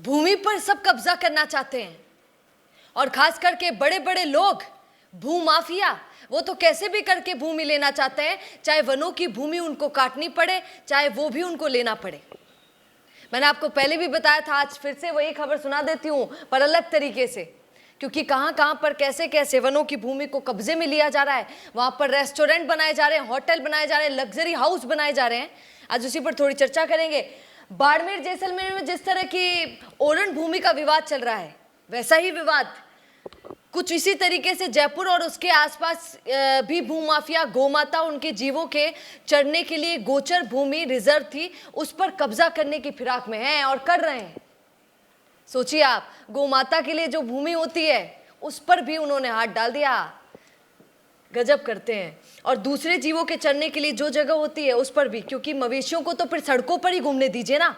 भूमि पर सब कब्जा करना चाहते हैं और खास करके बड़े बड़े लोग, भूमाफिया, वो तो कैसे भी करके भूमि लेना चाहते हैं, चाहे वनों की भूमि उनको काटनी पड़े, चाहे वो भी उनको लेना पड़े। मैंने आपको पहले भी बताया था, आज फिर से वही खबर सुना देती हूँ, पर अलग तरीके से, क्योंकि कहाँ कहाँ पर कैसे कैसे वनों की भूमि को कब्जे में लिया जा रहा है। वहाँ पर रेस्टोरेंट बनाए जा रहे हैं, होटल बनाए जा रहे हैं, लग्जरी हाउस बनाए जा रहे हैं। आज उसी पर थोड़ी चर्चा करेंगे। बाड़मेर जैसलमेर में जिस तरह की ओरण भूमि का विवाद चल रहा है, वैसा ही विवाद कुछ इसी तरीके से जयपुर और उसके आसपास भी भूमाफिया गोमाता उनके जीवों के चरने के लिए गोचर भूमि रिजर्व थी, उस पर कब्जा करने की फिराक में हैं और कर रहे हैं। सोचिए आप, गोमाता के लिए जो भूमि होती है उस पर भी उन्होंने हाथ डाल दिया। गजब करते हैं। और दूसरे जीवों के चरने के लिए जो जगह होती है उस पर भी, क्योंकि मवेशियों को तो फिर सड़कों पर ही घूमने दीजिए ना।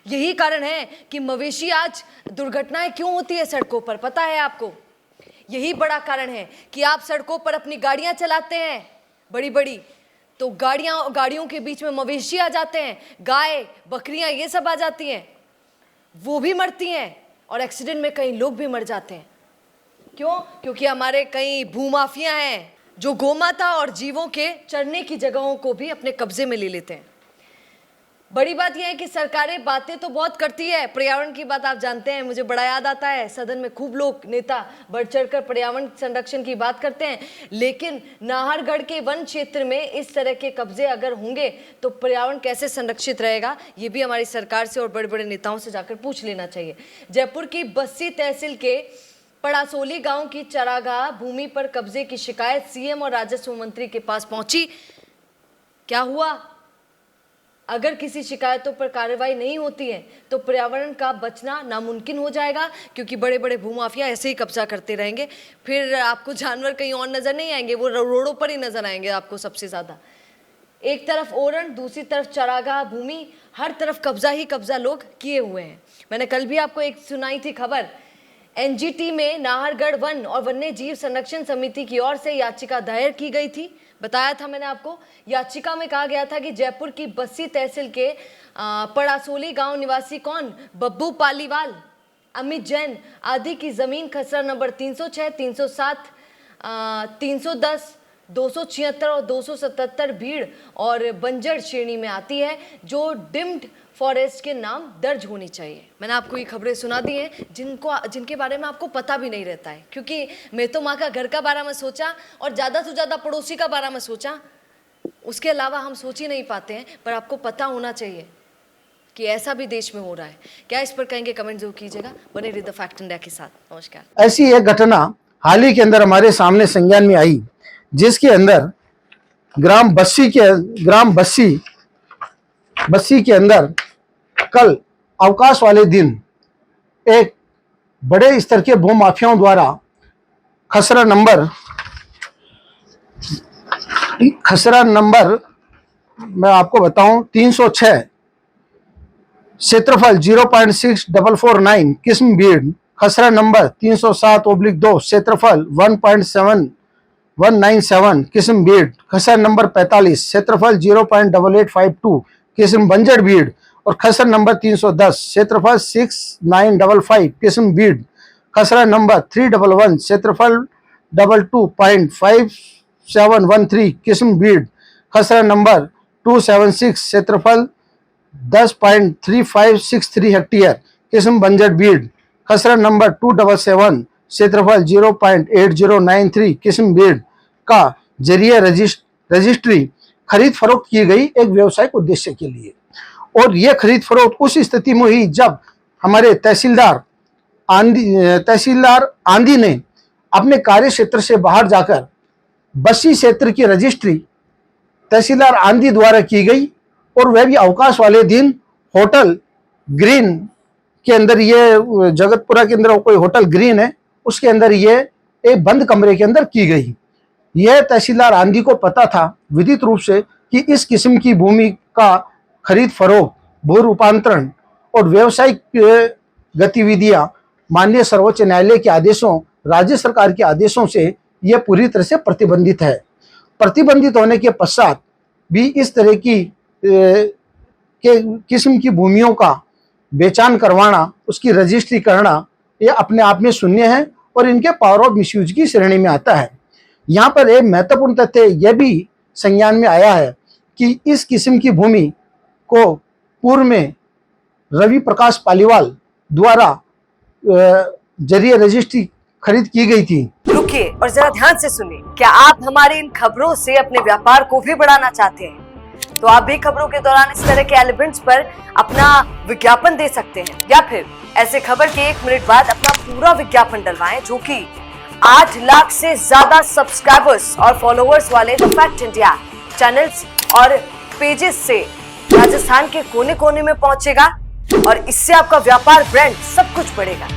यही कारण है कि मवेशी आज दुर्घटनाएं क्यों होती है सड़कों पर, पता है आपको? यही बड़ा कारण है कि आप सड़कों पर अपनी गाड़ियां चलाते हैं बड़ी बड़ी, तो गाड़ियों के बीच में मवेशी आ जाते हैं, गाय बकरियां ये सब आ जाती हैं, वो भी मरती हैं और एक्सीडेंट में कई लोग भी मर जाते हैं। क्यों? क्योंकि हमारे कई भूमाफिया हैं जो गोमाता और जीवों के चरने की जगहों को भी अपने कब्जे में ले लेते हैं। बड़ी बात यह है कि सरकारें बातें तो बहुत करती है, पर्यावरण की बात आप जानते हैं, मुझे बड़ा याद आता है सदन में खूब लोग नेता बढ़ चढ़कर पर्यावरण संरक्षण की बात करते हैं, लेकिन नाहरगढ़ के वन क्षेत्र में इस तरह के कब्जे अगर होंगे तो पर्यावरण कैसे संरक्षित रहेगा, ये भी हमारी सरकार से और बड़े बड़े नेताओं से जाकर पूछ लेना चाहिए। जयपुर की बस्सी तहसील के पड़ासोली गांव की चरागाह भूमि पर कब्जे की शिकायत सीएम और राजस्व मंत्री के पास पहुंची। क्या हुआ? अगर किसी शिकायतों पर कार्रवाई नहीं होती है तो पर्यावरण का बचना नामुमकिन हो जाएगा, क्योंकि बड़े बड़े भूमाफिया ऐसे ही कब्जा करते रहेंगे। फिर आपको जानवर कहीं और नजर नहीं आएंगे, वो रोडों पर ही नजर आएंगे आपको सबसे ज्यादा। एक तरफ ओरण, दूसरी तरफ चरागाह भूमि, हर तरफ कब्जा ही कब्जा लोग किए हुए हैं। मैंने कल भी आपको एक सुनाई थी खबर, एनजीटी में नाहरगढ़ वन और वन्य जीव संरक्षण समिति की ओर से याचिका दायर की गई थी। बताया था मैंने आपको, याचिका में कहा गया था कि जयपुर की बस्सी तहसील के पड़ासोली गांव निवासी कौन, बब्बू पालीवाल, अमित जैन आदि की जमीन खसरा नंबर 306, 307, 310, 276 और 277 भीड़ और बंजर श्रेणी में आती है, जो डिम्ड फॉरेस्ट के नाम दर्ज होनी चाहिए। मैंने आपको ये खबरें सुना दी हैं जिनके बारे में आपको पता भी नहीं रहता है, क्योंकि मैं तो माँ का घर का बारे में सोचा और ज़्यादा से ज़्यादा पड़ोसी का बारे में सोचा, उसके अलावा हम सोच ही नहीं पाते हैं। पर आपको पता होना चाहिए कि ऐसा भी देश में हो रहा है। क्या इस पर कहेंगे? कमेंट जरूर कीजिएगा। बने रहिए द फैक्ट इंडिया के साथ। नमस्कार। ऐसी एक घटना हाल ही के अंदर हमारे सामने संज्ञान में आई, जिसके अंदर ग्राम बस्सी के अंदर कल अवकाश वाले दिन एक बड़े स्तर के भूमाफियाओं द्वारा खसरा नंबर मैं आपको बताऊं 306, क्षेत्रफल 0.6449 किस्म बीड, खसरा नंबर 307/2, क्षेत्रफल 1.7197 किस्म बीड, खसरा नंबर 45, क्षेत्रफल 0.8852 किस्म बंजर बीड, और खसरा नंबर 310, क्षेत्रफल 6955 किस्म बीड, खसरा नंबर 311, क्षेत्रफल 22.5713 किस्म बीड, खसरा नंबर 276, क्षेत्रफल 10.3563 हेक्टेयर किस्म बंजर बीड, खसरा नंबर 277, क्षेत्रफल 0.8093 किस्म बीड का जरिए रजिस्ट्री खरीद फरोख्त की गई एक व्यवसायिक उद्देश्य के लिए। और यह खरीद फरोख्त उस स्थिति में हुई जब हमारे तहसीलदार आंधी ने अपने कार्य क्षेत्र से बाहर जाकर बस्सी क्षेत्र की रजिस्ट्री तहसीलदार आंधी द्वारा की गई, और वह भी अवकाश वाले दिन होटल ग्रीन के अंदर, ये जगतपुरा के अंदर कोई होटल ग्रीन है, उसके अंदर ये एक बंद कमरे के अंदर की गई। यह तहसीलदार आंधी को पता था विधित रूप से कि इस किस्म की भूमि का खरीद फरोख्त, भू रूपांतरण और व्यावसायिक गतिविधियां माननीय सर्वोच्च न्यायालय के आदेशों, राज्य सरकार के आदेशों से यह पूरी तरह से प्रतिबंधित है। प्रतिबंधित होने के पश्चात भी इस तरह की किस्म की भूमियों का बेचान करवाना, उसकी रजिस्ट्री करना, ये अपने आप में शून्य है और इनके पावर ऑफ मिसयूज की श्रेणी में आता है। यहाँ पर एक महत्वपूर्ण तथ्य यह भी संज्ञान में आया है कि इस किस्म की भूमि को पूर्व में रवि प्रकाश पालीवाल द्वारा जरिए रजिस्ट्री खरीद की गई थी। रुकिए और जरा ध्यान से सुनिए। क्या आप हमारी इन खबरों से अपने व्यापार को भी बढ़ाना चाहते हैं? तो आप भी खबरों के दौरान इस तरह के एलिमेंट्स पर अपना विज्ञापन दे सकते हैं, या फिर ऐसे खबर के 1 मिनट बाद अपना पूरा विज्ञापन डलवाएं, जो कि 8 लाख से ज्यादा सब्सक्राइबर्स और फॉलोअर्स वाले द फैक्ट इंडिया चैनल्स और पेजेस से राजस्थान के कोने कोने में पहुंचेगा और इससे आपका व्यापार, ब्रांड सब कुछ बढ़ेगा।